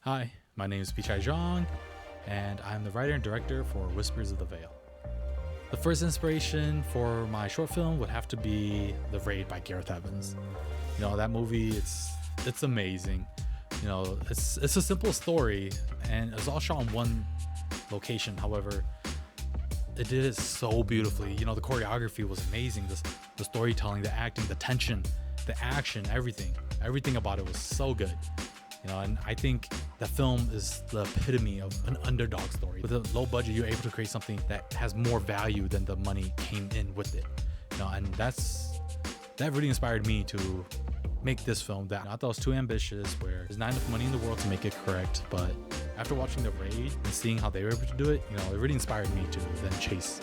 Hi, my name is Pichai Zhang, and I'm the writer and director for Whispers of the Veil. The first inspiration for my short film would have to be The Raid by Gareth Evans. That movie, it's amazing. It's a simple story, and it's all shot in one location. However, it did it so beautifully. The choreography was amazing. The storytelling, the acting, the tension, the action, everything about it was so good. And I think the film is the epitome of an underdog story. With a low budget, you're able to create something that has more value than the money came in with it. And that really inspired me to make this film. That I thought was too ambitious, where there's not enough money in the world to make it correct. But after watching The Raid and seeing how they were able to do it, it really inspired me to then chase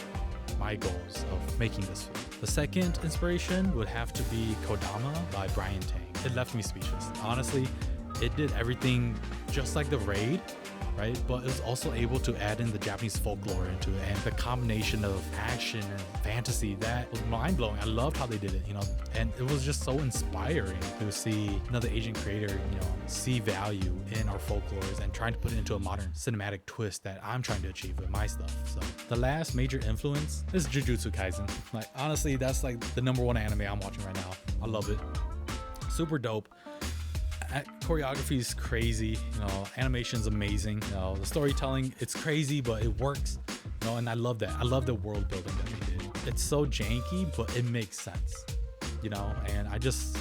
my goals of making this film. The second inspiration would have to be Kodama by Brian Tang. It left me speechless. Honestly, it did everything just like The Raid, right? But it was also able to add in the Japanese folklore into it, and the combination of action and fantasy, that was mind-blowing. I loved how they did it, and it was just so inspiring to see another Asian creator, see value in our folklores and trying to put it into a modern cinematic twist that I'm trying to achieve with my stuff. So the last major influence is Jujutsu Kaisen. Honestly, that's the number one anime I'm watching right now. I love it. Super dope. Choreography is crazy, animation's amazing, the storytelling, it's crazy, but it works, and I love that. I love the world building that they did. It's so janky, but it makes sense, and I just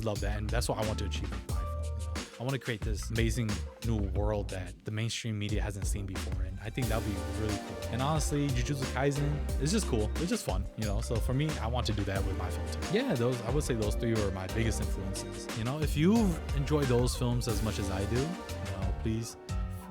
love that, and that's what I want to achieve with my film. I want to create this amazing new world that the mainstream media hasn't seen before, and I think that would be really cool. And honestly, Jujutsu Kaisen is just cool. It's just fun, so for me, I want to do that with my film too. Yeah, I would say those three were my biggest influences. If you've enjoyed those films as much as I do, please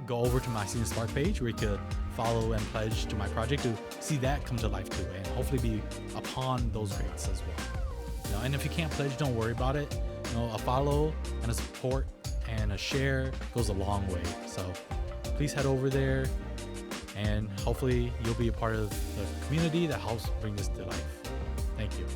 go over to my Seed&Spark page where you could follow and pledge to my project to see that come to life too, and hopefully be upon those grades as well. And if you can't pledge, don't worry about it. A follow and a support and a share goes a long way. So please head over there, and hopefully you'll be a part of the community that helps bring this to life. Thank you.